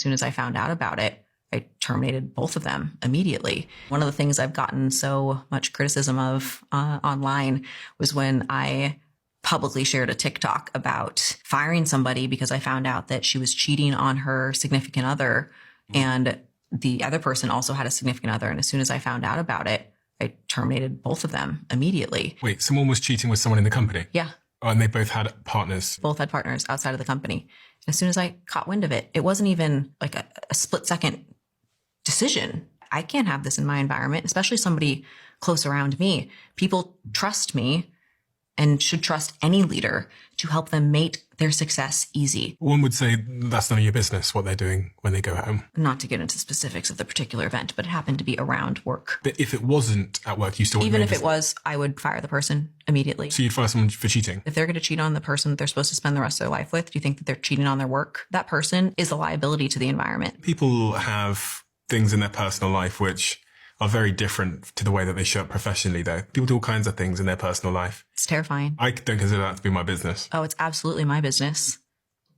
As soon as I found out about it, I terminated both of them immediately. One of the things I've gotten so much criticism of online was when I publicly shared a TikTok about firing somebody because I found out that she was cheating on her significant other, and the other person also had a significant other. And as soon as I found out about it, I terminated both of them immediately. Wait, someone was cheating with someone in the company? Yeah. Oh, and they both had partners? Both had partners outside of the company. As soon as I caught wind of it, it wasn't even like a split second decision. I can't have this in my environment, especially somebody close around me. People trust me and should trust any leader to help them make their success easy. One would say that's none of your business what they're doing when they go home. Not to get into specifics of the particular event, but it happened to be around work. But if it wasn't at work, you still wouldn't. Even if it was, I would fire the person immediately. So you'd fire someone for cheating? If they're going to cheat on the person that they're supposed to spend the rest of their life with, do you think that they're cheating on their work? That person is a liability to the environment. People have things in their personal life which are very different to the way that they show up professionally, though. People do all kinds of things in their personal life. It's terrifying. I don't consider that to be my business. Oh, it's absolutely my business.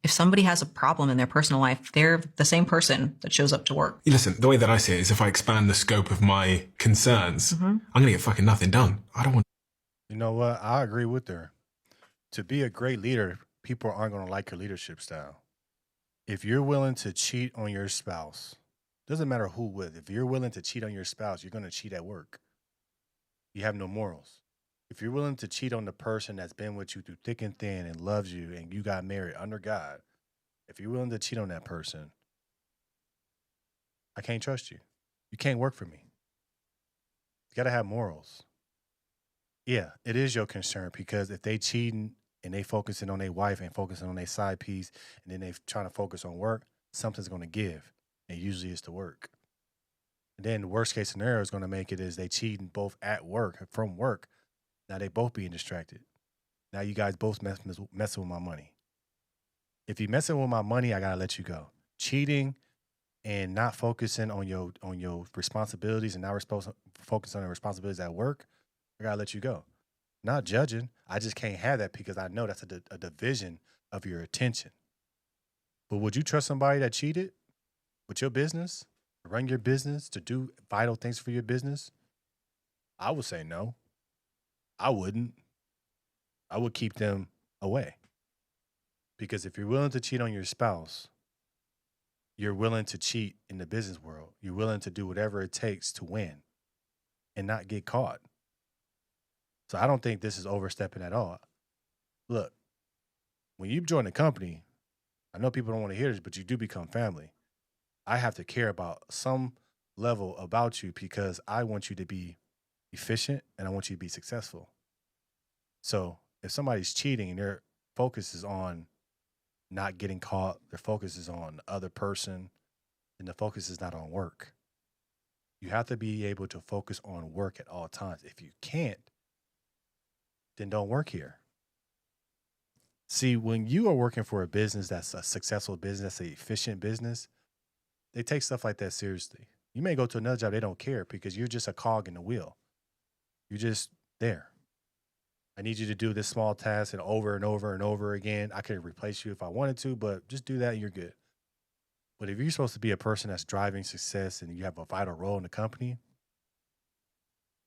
If somebody has a problem in their personal life, they're the same person that shows up to work. Listen, the way that I see it is if I expand the scope of my concerns, I'm going to get fucking nothing done. I don't want... You know what? I agree with her. To be a great leader, people aren't going to like your leadership style. If you're willing to cheat on your spouse, doesn't matter who with. If you're willing to cheat on your spouse, you're going to cheat at work. You have no morals. If you're willing to cheat on the person that's been with you through thick and thin and loves you and you got married under God, if you're willing to cheat on that person, I can't trust you. You can't work for me. You got to have morals. Yeah, it is your concern because if they cheating and they focusing on their wife and focusing on their side piece and then they trying to focus on work, something's going to give. And usually it's the work. And then the worst case scenario is going to make it is they cheating both at work, from work. Now they both being distracted. Now you guys both messing with my money. If you messing with my money, I got to let you go. Cheating and not focusing on your responsibilities and not focusing on the responsibilities at work, I got to let you go. Not judging. I just can't have that because I know that's a division of your attention. But would you trust somebody that cheated with your business, to run your business, to do vital things for your business? I would say no. I wouldn't. I would keep them away. Because if you're willing to cheat on your spouse, you're willing to cheat in the business world. You're willing to do whatever it takes to win and not get caught. So I don't think this is overstepping at all. Look, when you join a company, I know people don't want to hear this, but you do become family. I have to care about some level about you because I want you to be efficient and I want you to be successful. So if somebody's cheating and their focus is on not getting caught, their focus is on the other person, and the focus is not on work. You have to be able to focus on work at all times. If you can't, then don't work here. See, when you are working for a business that's a successful business, an efficient business, they take stuff like that seriously. You may go to another job, they don't care because you're just a cog in the wheel. You're just there. I need you to do this small task and over and over again. I could replace you if I wanted to, but just do that and you're good. But if you're supposed to be a person that's driving success and you have a vital role in the company,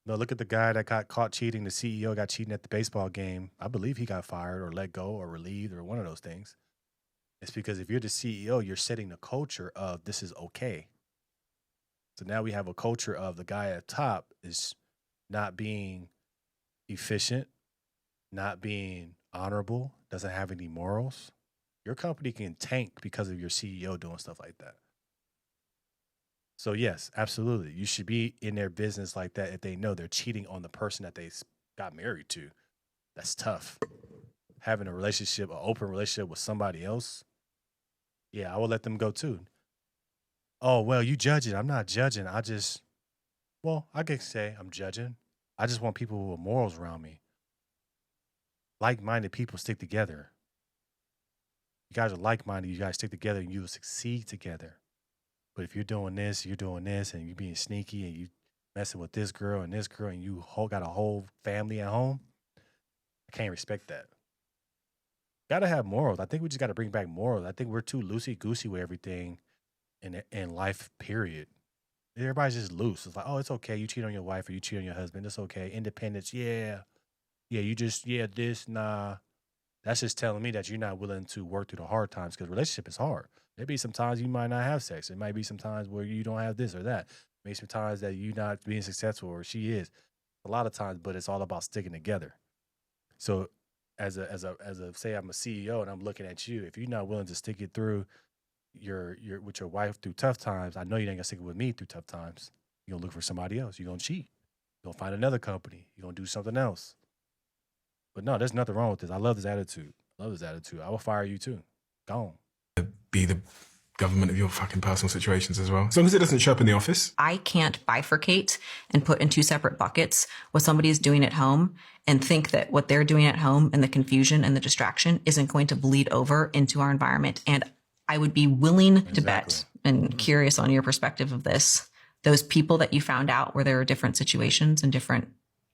no, look at the guy that got caught cheating. The CEO got cheating at the baseball game. I believe he got fired or let go or relieved or one of those things. It's because if you're the CEO, you're setting the culture of this is okay. So now we have a culture of the guy at the top is not being efficient, not being honorable, doesn't have any morals. Your company can tank because of your CEO doing stuff like that. So yes, absolutely. You should be in their business like that if they know they're cheating on the person that they got married to. That's tough. Having a relationship, an open relationship with somebody else, yeah, I will let them go too. Oh, well, you judge it. I'm not judging. I can say I'm judging. I just want people with morals around me. Like-minded people stick together. You guys are like-minded. You guys stick together and you will succeed together. But if you're doing this, and you're being sneaky and you messing with this girl and you got a whole family at home, I can't respect that. Got to have morals. I think we just got to bring back morals. I think we're too loosey-goosey with everything. in life, period. Everybody's just loose. It's like, oh, it's okay. You cheat on your wife or you cheat on your husband. It's okay. Independence, yeah. Yeah, you just, yeah, this, nah. That's just telling me that you're not willing to work through the hard times because relationship is hard. There be some times you might not have sex. It might be some times where you don't have this or that. Maybe some times that you not being successful or she is. A lot of times, but it's all about sticking together. So as a say I'm a CEO and I'm looking at you, if you're not willing to stick it through your with your wife through tough times, I know you ain't gonna stick it with me through tough times. You're gonna look for somebody else. You're gonna cheat. You're gonna find another company. You're gonna do something else. But no, there's nothing wrong with this. I love this attitude. I love this attitude. I will fire you too. Gone. Be the government of your fucking personal situations as well. As long as it doesn't show up in the office. I can't bifurcate and put in two separate buckets what somebody is doing at home and think that what they're doing at home and the confusion and the distraction isn't going to bleed over into our environment. And I would be willing to bet, and curious on your perspective of this, those people that you found out where there are different situations and different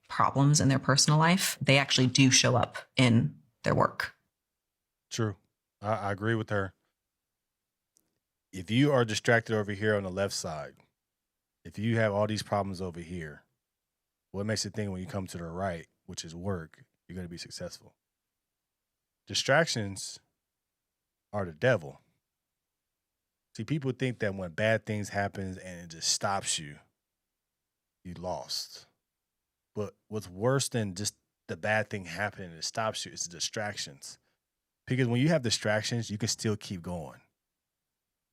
problems in their personal life, they actually do show up in their work. True. I agree with her. If you are distracted over here on the left side, if you have all these problems over here, what makes you think when you come to the right, which is work, you're going to be successful? Distractions are the devil. See, people think that when bad things happen and it just stops you, you lost. But what's worse than just the bad thing happening and it stops you is the distractions. Because when you have distractions, you can still keep going,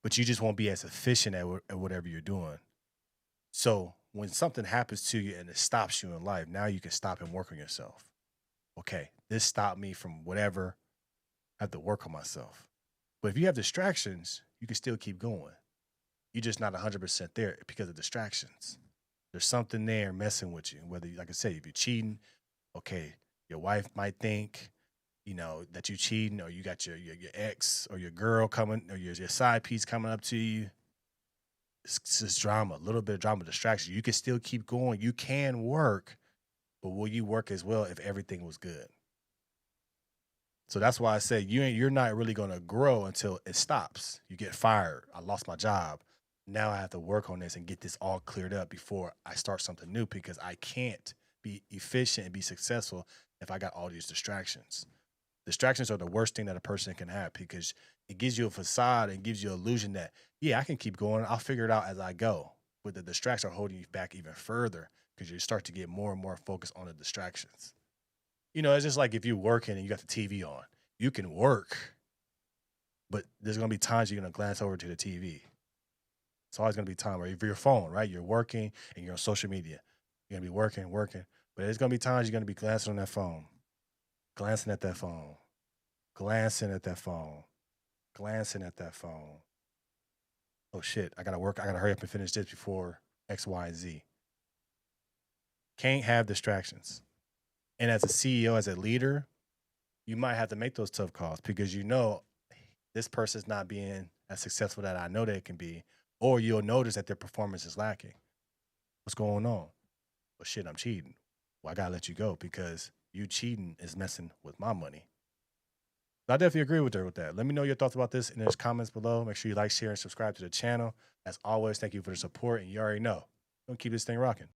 but you just won't be as efficient at whatever you're doing. So when something happens to you and it stops you in life, now you can stop and work on yourself. Okay, this stopped me from whatever. I have to work on myself. But if you have distractions, you can still keep going. You're just not 100% there because of distractions. There's something there messing with you. Whether, like I said, if you're cheating, okay, your wife might think, that you cheating, or you got your ex or your girl coming, or your side piece coming up to you. It's just drama, a little bit of drama, distraction. You can still keep going. You can work, but will you work as well if everything was good? So that's why I say you're not really going to grow until it stops. You get fired. I lost my job. Now I have to work on this and get this all cleared up before I start something new, because I can't be efficient and be successful if I got all these distractions. Distractions are the worst thing that a person can have, because it gives you a facade and gives you an illusion that, yeah, I can keep going. I'll figure it out as I go. But the distractions are holding you back even further, because you start to get more and more focused on the distractions. It's just like if you're working and you got the TV on. You can work, but there's going to be times you're going to glance over to the TV. It's always going to be time. Or if your phone, right? You're working and you're on social media. You're going to be working. But there's going to be times you're going to be glancing on that phone. Glancing at that phone. Oh shit, I gotta work. I gotta hurry up and finish this before X, Y, and Z. Can't have distractions. And as a CEO, as a leader, you might have to make those tough calls, because this person's not being as successful that I know they can be, or you'll notice that their performance is lacking. What's going on? Well, shit, I'm cheating. Well, I gotta let you go because you cheating is messing with my money. I definitely agree with her with that. Let me know your thoughts about this in the comments below. Make sure you like, share, and subscribe to the channel. As always, thank you for the support, and you already know. Don't keep this thing rocking.